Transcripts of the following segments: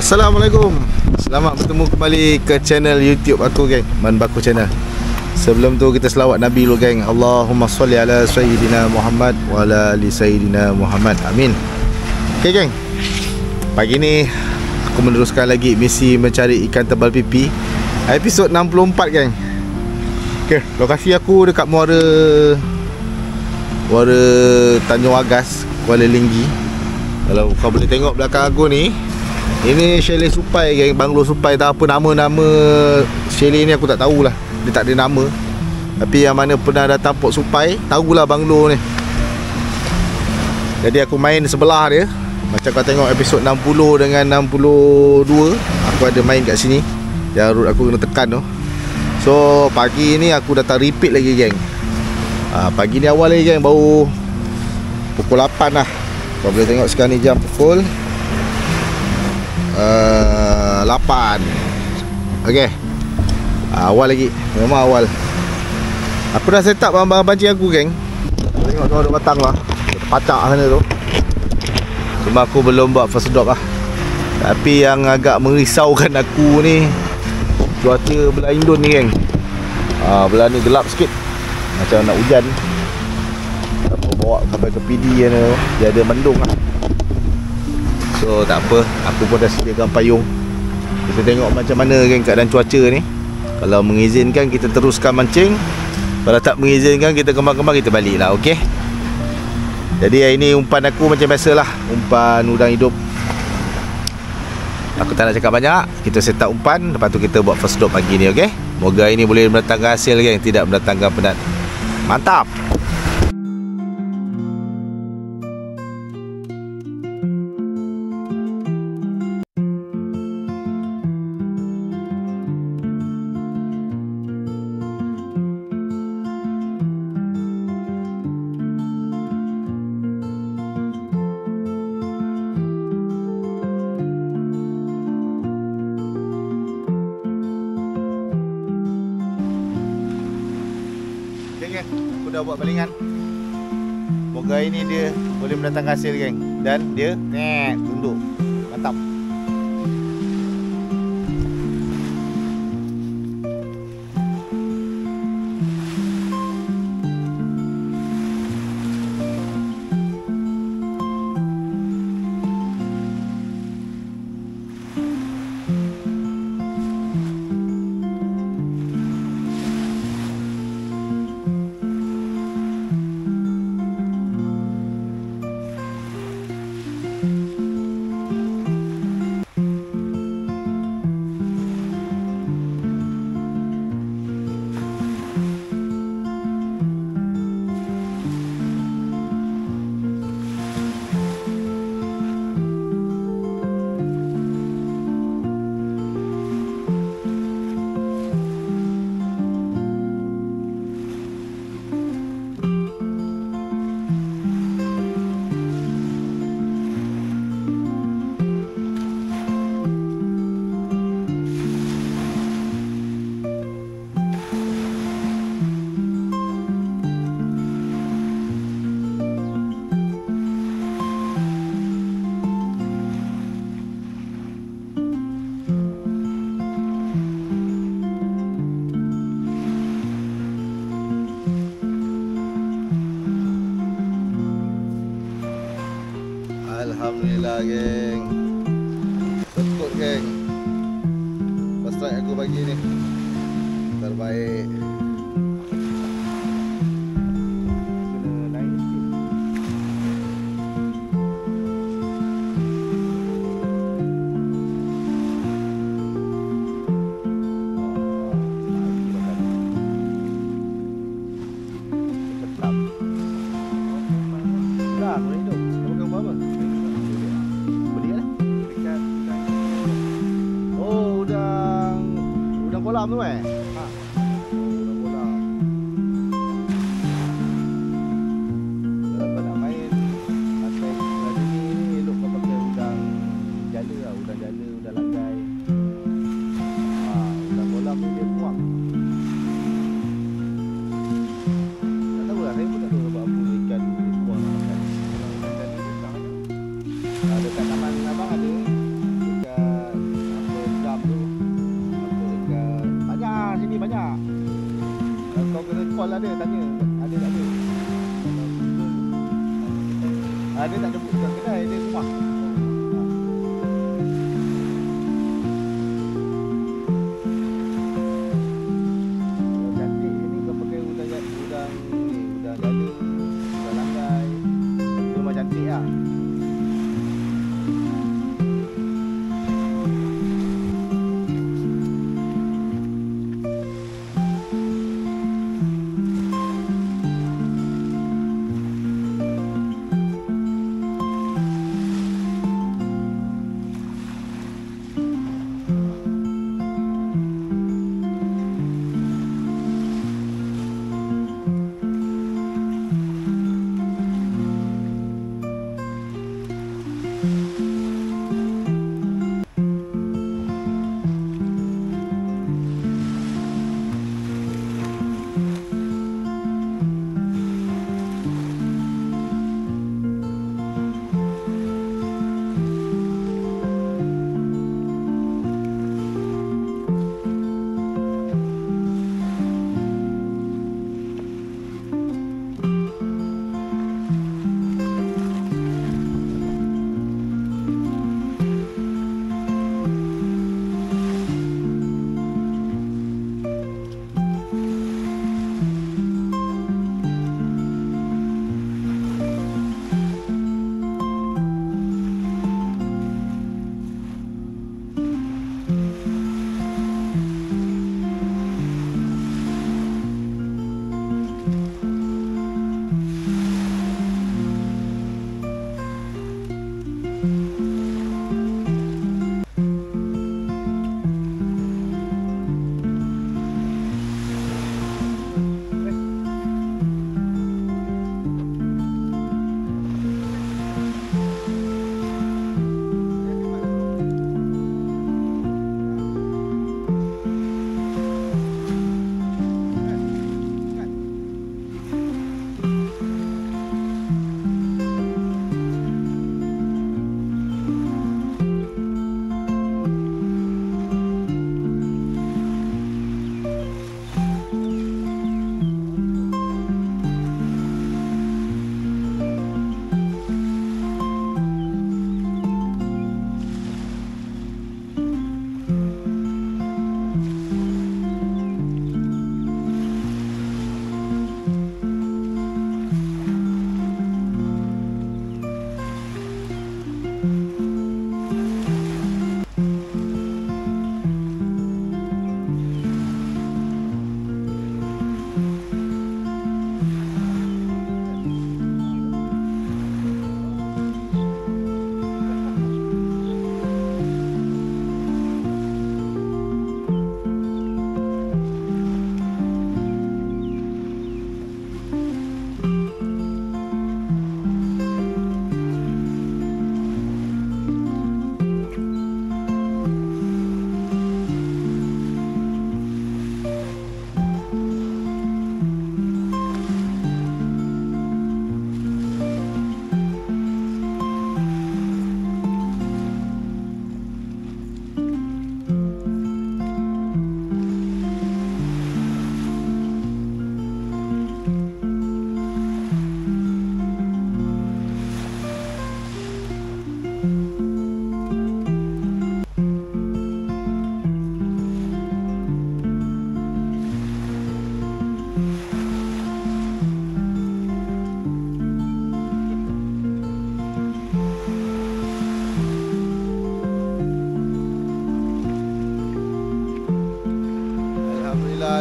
Assalamualaikum. Selamat bertemu kembali ke channel YouTube aku, geng. Man Baku Channel. Sebelum tu kita selawat Nabi dulu, geng. Allahumma salli ala sayyidina Muhammad wa ala ali sayyidina Muhammad. Amin. Okey, geng. Pagi ni aku meneruskan lagi misi mencari ikan tebal pipi. Episod 64, geng. Okey, lokasi aku dekat Muara Tanjung Agas, Kuala Linggi. Kalau kau boleh tengok belakang aku ni, ini chalet Supai, geng. Banglo Supai. Tak apa nama chalet ni aku tak tahulah. Dia tak ada nama. Tapi yang mana pernah datang Port Supai tahulah banglo ni. Jadi aku main sebelah dia. Macam kau tengok episod 60 dengan 62, aku ada main kat sini. Yang root aku kena tekan tu. So pagi ni aku datang repeat lagi, geng. Pagi ni awal lagi, geng. Baru pukul 8 lah. Kau boleh tengok sekarang ni jam pukul 8. Okay, awal lagi. Memang awal. Aku dah set up bahan-bahan pancing aku, geng. Tengok tu ada batang lah, pacak sana tu. Cuma aku belum buat first drop lah. Tapi yang agak merisaukan aku ni cuaca belah Indon ni, geng. Belah ni gelap sikit, macam nak hujan. Aku bawa sampai ke PD ni, dia ada mendung lah. So tak apa, aku pun dah sediakan payung. Kita tengok macam mana, geng, keadaan cuaca ni. Kalau mengizinkan kita teruskan mancing, kalau tak mengizinkan kita kembang-kembang, kita balik lah. Okay. Jadi hari ni umpan aku macam biasalah, umpan udang hidup. Aku tak nak cakap banyak. Kita set up umpan, lepas tu kita buat first drop pagi ni. Okay. Moga ini boleh mendatangkan hasil, geng, tidak mendatangkan penat. Mantap. Aku dah buat balingan. Moga ini dia boleh mendatangkan hasil, geng. Dan dia tunduk. Mantap. Alhamdulillah, geng. Betul, geng. First strike aku pagi ni terbaik. Kena naik sikit. Tetap. Dah, boleh hidup. Kau pegang apa? Udang kolam tu, Ada tak ada? Ada tak ada bukan kedai, ada rumah. Cantik ni kau pakai udang ni, udang gala, udang langgai. Rumah cantik lah.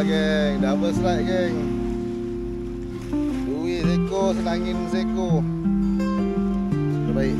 geng, double strike geng. Duit seko, senangin seko. Terbaik.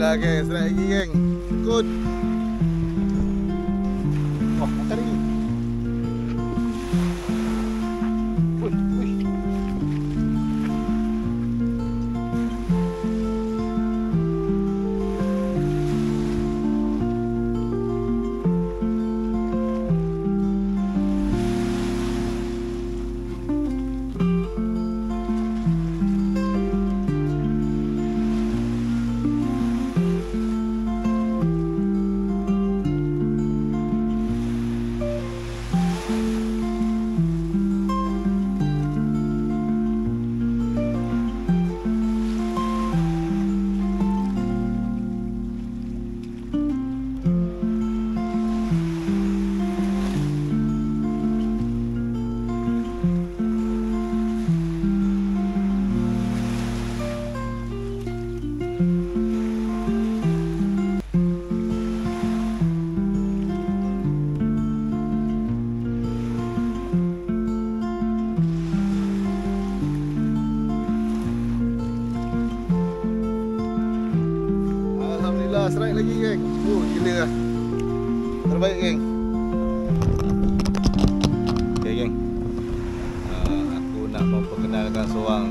Alhamdulillah geng, strike lagi geng. Good. Oh, makan lagi. Ui. Strike lagi geng. Gila lah. Terbaik geng. Okay geng, aku nak memperkenalkan seorang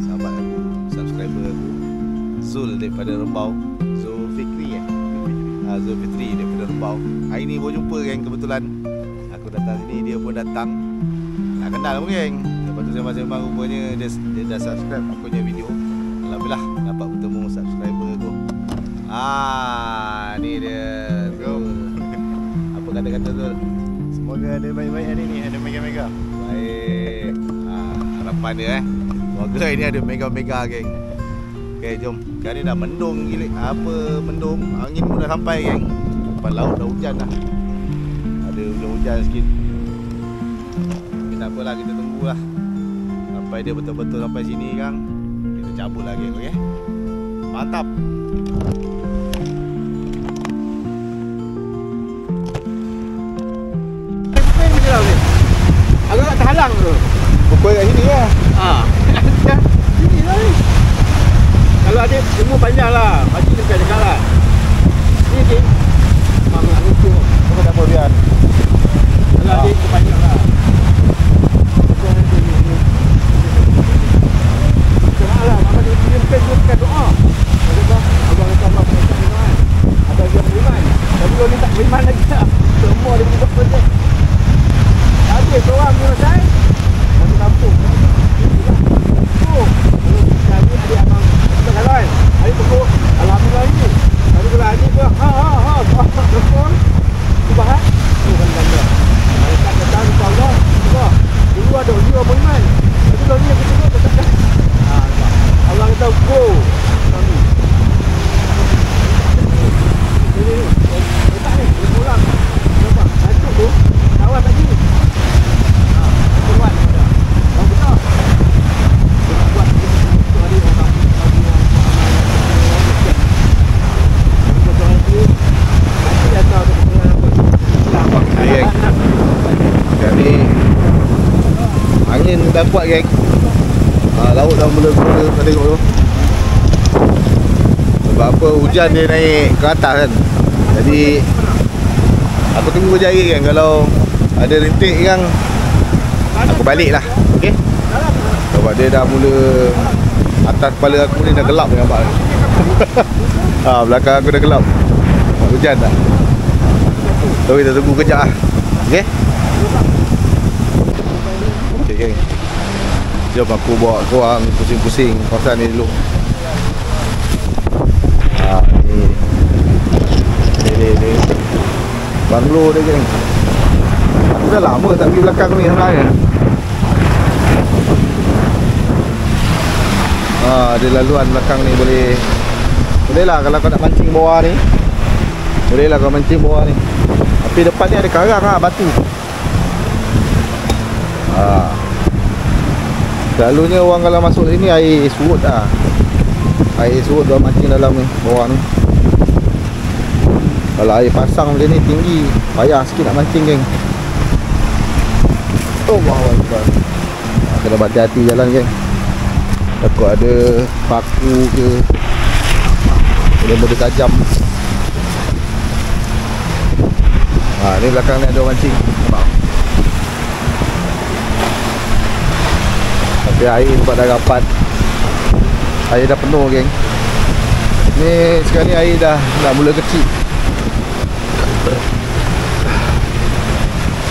sahabat aku, subscriber aku, Zul daripada Rembau. Zulfikri Zulfikri daripada Rembau. Hari ni baru jumpa geng, kebetulan aku datang sini, dia pun datang. Nak kenal pun geng. Lepas tu sembang-sembang, rupanya dia dah subscribe aku punya video. Alhamdulillah dapat bertemu subscriber aku. Ni dia Zul. Apa kata-kata Zul? Semoga ada baik-baik hari ni, ada mega-mega. Baik. Harapan dia semoga hari ni ada mega-mega geng. Okay, jom. Sekarang ni dah mendung gila. Mendung, angin pun dah sampai geng. Depan laut dah hujan dah. Ada hujan-hujan sikit. Tapi tak apalah, kita tunggulah sampai dia betul-betul sampai sini kan. Kita cabut lah geng, okey. Mantap. Agak tak terhalang tu. Pukul kat sini lah. Sini lah ni. Kalau ada semua panjang lah, pasti dekat lah. Ni je. Mama aku tu. Apa tak apa biar. Kalau ada panjang lah. Janganlah, mama dia bukan doa. Kalau abang kata Allah punya beriman. Ada yang beriman. Tapi kalau dia tak beriman lagi lah. Semua dia buka kerja. Ada seorang ni Masai masuk kampung. Jadi adik abang kita kawan. Adik tengok alhamdulillah ni. Tapi kalau adik pun betul. Subhan. Bukan benda. Mereka datang kepada Allah. Sebab dulu ada dia beriman. Tapi kalau ni aku tengok katakan Allah kata go. Kami. Ini letak ni pulang. Nampak? Masuk tu. Kawan tadi. Angin dah kuat geng. Laut dah mula-mula kat tengok tu. Sebab apa, hujan dia naik ke atas kan. Jadi aku tunggu je geng. Kalau ada rintik kan, aku balik lah. Okay. Sebab dia dah mula, atas kepala aku ni dah gelap nampak. Belakang aku dah gelap. Hujan tak. So kita tunggu kejap lah. Okay. Okay geng, jom aku bawa korang pusing-pusing kawasan ni dulu. Ni banglo dia geng. Aku dah lama tak pergi belakang ni sebenarnya. Ada laluan belakang ni, boleh lah kalau kau nak mancing bawah ni. Boleh lah kau mancing bawah ni. Tapi depan ni ada karang lah, batu. Selalunya orang kalau masuk sini air surut dah. Air surut dah mancing dalam ni, bawah ni. Kalau air pasang macam ni tinggi, payah sikit nak mancing geng. Allahuakbar. Kena berhati-hati jalan geng. Takut ada paku ke. Mula-mula tajam. Ni belakang ni ada orang mancing. Nampak? Tapi air sebab dah rapat, air dah penuh geng. Ni sekarang ni air dah mula kecil.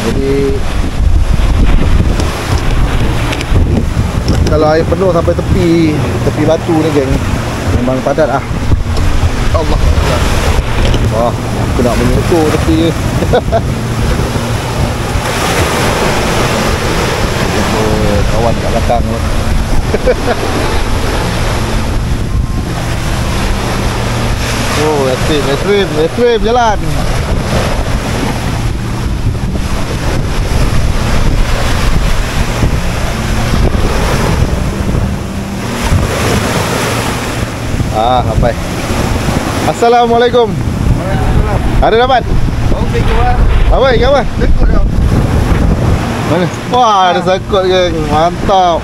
Jadi kalau air penuh sampai tepi batu ni geng, memang padat ah. Allah. Wah, aku nak menyentuh tepi je. Oh, kawan kat belakang tu. Oh, ekstrim jalan. Sampai. Assalamualaikum. Ada dapat? Apa ikan apa? Sekut dah. Mana? Wah, ada sekut geng. Mantap.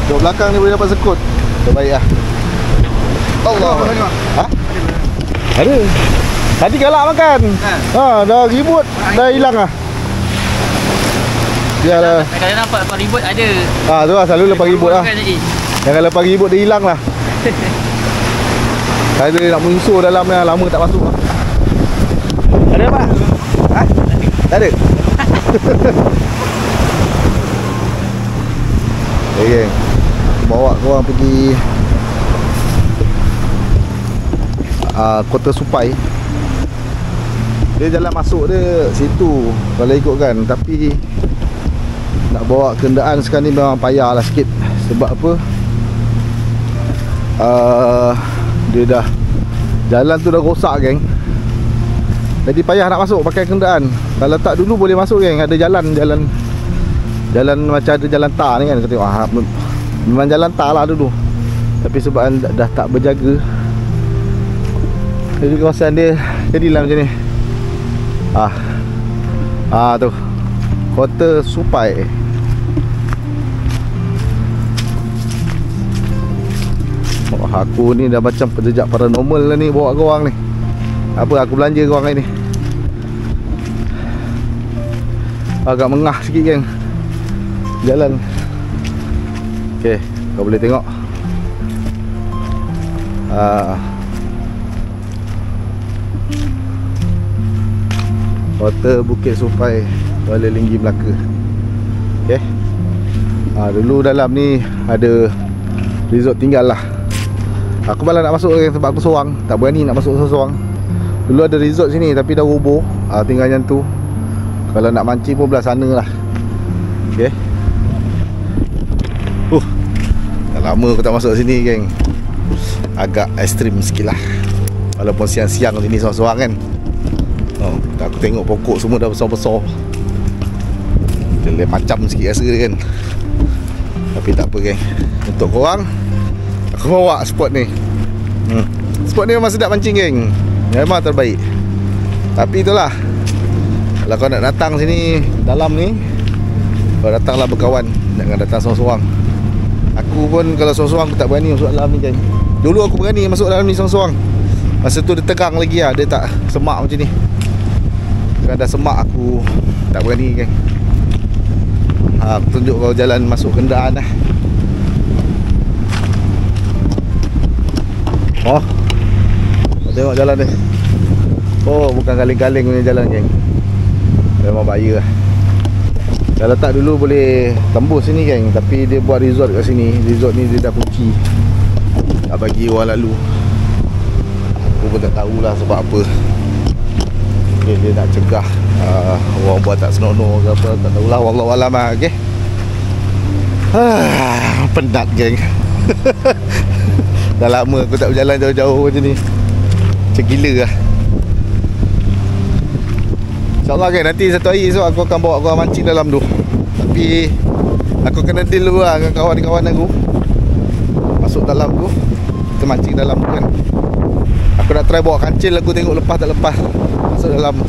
Duduk belakang ni boleh dapat sekut. Terbaik lah. Allah. Ha? Ada. Tadi galak makan. Dah ribut. Dah hilang lah. Biarlah. Kalau nampak lepas ribut ada. Tu lah, selalu lepas ribut lah. Jangan lepas ribut dia hilang lah. Saya nak menyusul dalam ni, lama tak masuk lah. Ada apa? Ha? Tak ada? Okay, bawa korang pergi Kota Supai. Dia jalan masuk dia situ kalau ikutkan. Tapi nak bawa kenderaan sekarang ni memang payah lah sikit. Sebab apa? Dia dah, jalan tu dah rosak geng. Jadi payah nak masuk pakai kenderaan. Kalau tak dulu boleh masuk geng. Ada jalan macam ada jalan tar ni kan. Kau tengok memang jalan tar lah dulu. Tapi sebab dah tak berjaga, jadi kawasan dia jadilah macam ni. Tu Kota Supai. Aku ni dah macam penjejak paranormal lah ni bawa korang ni. Apa aku belanja korang hari ni. Agak mengah sikit geng jalan. Okay, kau boleh tengok. Kota Bukit Supai, Kuala Linggi, Melaka. Okay. Dulu dalam ni ada resort tinggal lah. Aku malah nak masuk sebab aku seorang. Tak berani nak masuk seorang. Dulu ada resort sini tapi dah roboh. Tinggal yang tu. Kalau nak mancing pun belah sana lah. Okay. Dah lama aku tak masuk sini geng. Agak ekstrim sikit lah. Walaupun siang-siang sini seorang-seorang kan. Aku tengok pokok semua dah besar-besar. Dia macam sikit rasa dia kan. Tapi tak apa geng. Untuk korang, aku bawa spot ni. Spot ni memang sedap mancing geng. Memang terbaik. Tapi itulah, kalau kau nak datang sini dalam ni, kau datanglah berkawan. Jangan datang seorang-seorang. Aku pun kalau seorang-seorang aku tak berani masuk dalam ni geng. Dulu aku berani masuk dalam ni seorang-seorang. Masa tu dia tegang lagi lah. Dia tak semak macam ni. Sekarang dah semak aku tak berani geng. Aku tunjuk kau jalan masuk kenderaan lah. Tengok jalan dia. Bukan galing-galing punya jalan geng. Memang bahaya lah. Kalau tak dulu boleh tembus sini geng. Tapi dia buat resort kat sini. Resort ni dia dah kunci, tak bagi orang lalu. Aku pun tak tahulah sebab apa. Okay, dia nak cegah orang buat tak senonoh ke apa. Tak tahulah, wallahualam lah. Okay. Penat geng. Dah lama aku tak berjalan jauh-jauh macam ni. Macam gila lah. InsyaAllah kan, nanti satu hari esok aku akan bawa korang mancing dalam tu. Tapi aku kena deal dulu lah dengan kawan-kawan aku. Masuk dalam tu, kita mancing dalam tu kan. Aku nak try bawa kancil aku, tengok lepas tak lepas. Masuk dalam.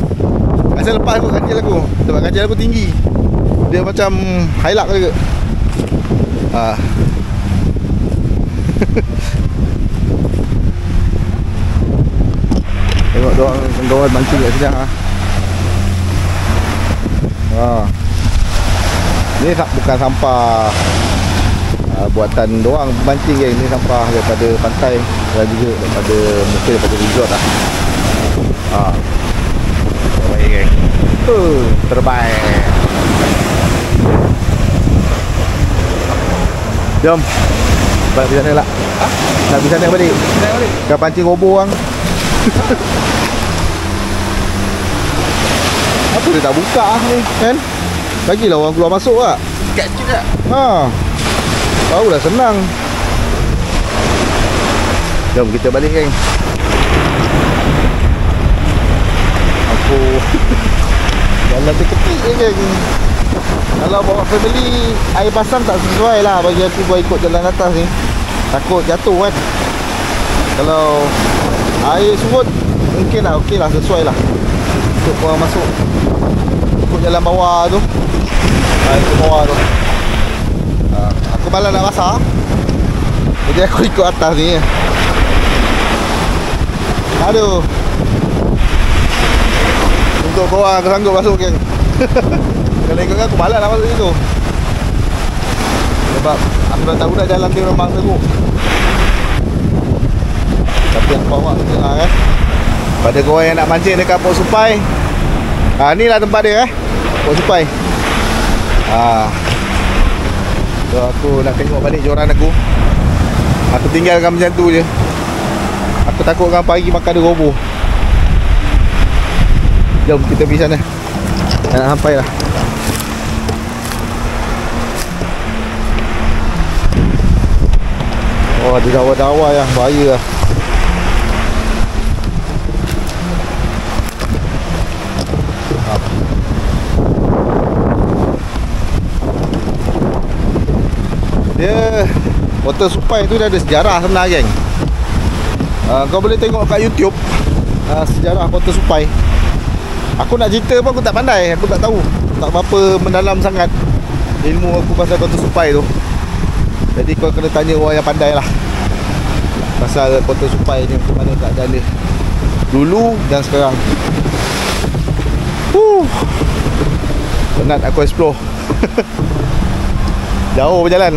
Asal lepas aku kancil aku, sebab kancil aku tinggi. Dia macam highlight juga. Tengok dorang mancing kat sini ah. Ni bukan sampah buatan doang mancing geng. Ni sampah daripada pantai dan juga daripada resort lah. Terbaik geng. Terbaik. Jom. Balik pergi sana lah. Nak pergi sana balik. Kau pancing roboh orang. Apa dia tak buka ni kan? Bagilah orang keluar masuk lah. Kat sikit tak? Barulah senang. Jom kita balik geng. Aku jalan terkepit je geng. Kalau bawa family, air pasang tak sesuai lah bagi aku buat ikut jalan atas ni. Takut jatuh kan. Kalau air surut mungkin lah, okey lah, sesuai lah untuk korang masuk ikut jalan bawah tu. Ikut bawah tu. Aku malas nak basah, jadi aku ikut atas ni. Aduh. Untuk korang aku sanggup masuk geng. Kalau ikut aku malas nak masuk situ. Sebab aku dah tahu dah jalan dia memang teruk. Tapi aku bawa lah kan. Pada korang yang nak mancing dekat Port Supai, ni lah tempat dia Port Supai. So aku nak tengok balik joran aku. Aku tinggalkan macam tu je. Aku takut kan pagi makan dia roboh. Jom kita pergi sana. Dah nak sampai lah. Oh, ada dawa-dawa yang bahaya lah. Dia Water Supai tu dia ada sejarah sebenar geng. Kau boleh tengok kat YouTube sejarah Water Supai. Aku nak cerita pun aku tak pandai. Aku tak tahu, tak berapa mendalam sangat ilmu aku pasal Water Supai tu. Jadi kau kena tanya orang yang pandai lah pasal Water Supai ni, macam mana keadaan dia dulu dan sekarang. Penat aku explore. Jauh berjalan.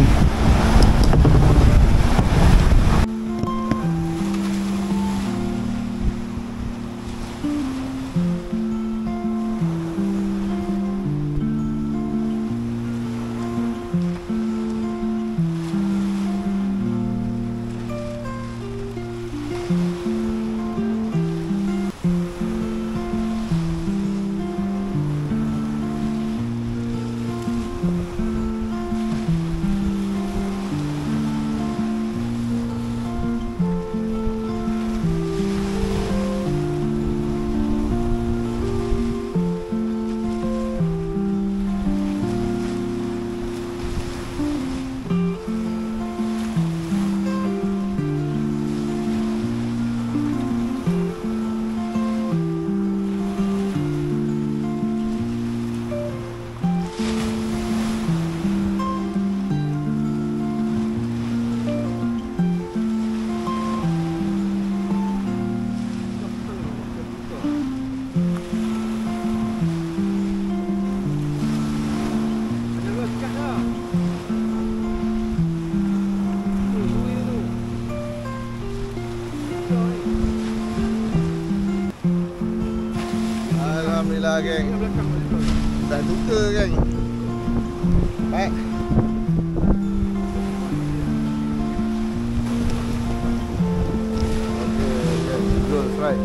Alhamdulillah geng. Tak duka geng. Baik. Okay, good, right.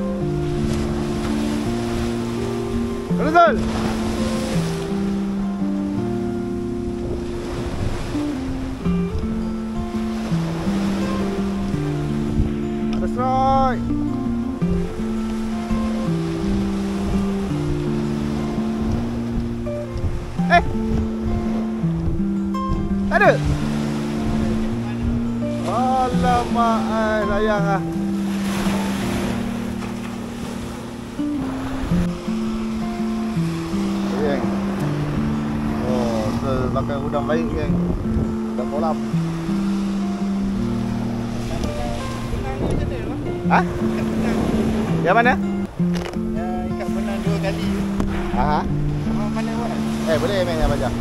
Betul. That's right. Ada? Alamak, sayang ah. Geng. Oh, pakai udang baik geng. Udang kolam. Hah? Yang mana? Aha. Abang mana buat? Boleh main Abang Jah.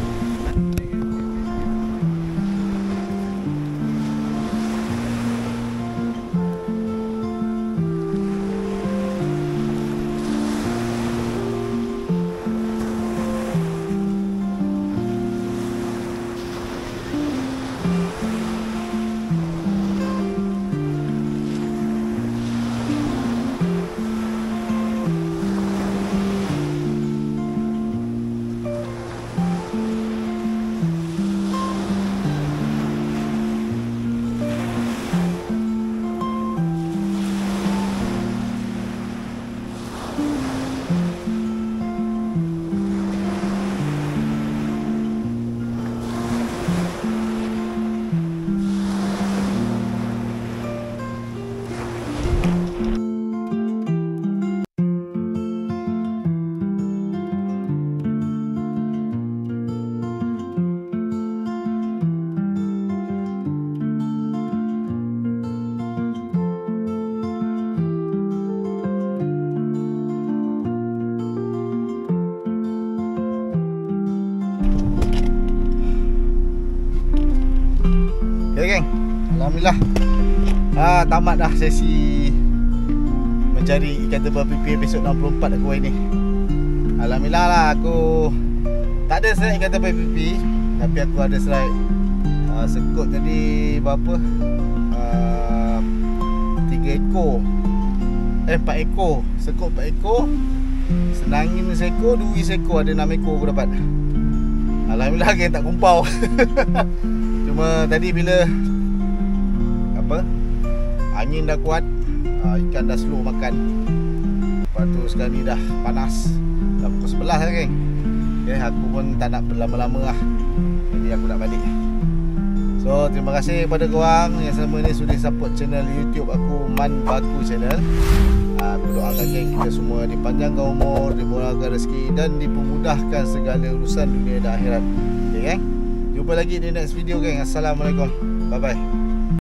Okay geng, alhamdulillah tamat dah sesi mencari ikan tebal pipi episod 64 aku hari ni. Alhamdulillah lah, aku tak ada strike ikan tebal pipi, tapi aku ada strike sekut tadi berapa, 3 ekor 4 ekor, sekut 4 ekor, senangin seekor, duri seekor, ada 6 ekor aku dapat. Alhamdulillah geng, tak kumpau. Cuma tadi bila angin dah kuat, ikan dah slow makan. Lepas tu sekarang ni dah panas, dah pukul 11 lah geng. Okay, aku pun tak nak berlama-lama lah, jadi aku nak balik. So terima kasih kepada korang yang selama ni sudi support channel YouTube aku, Man Baku Channel. Aku doakan geng, kita semua dipanjangkan umur, dimurahkan rezeki dan dipermudahkan segala urusan dunia dan akhirat. Okay geng, jumpa lagi di next video geng. Assalamualaikum, bye bye.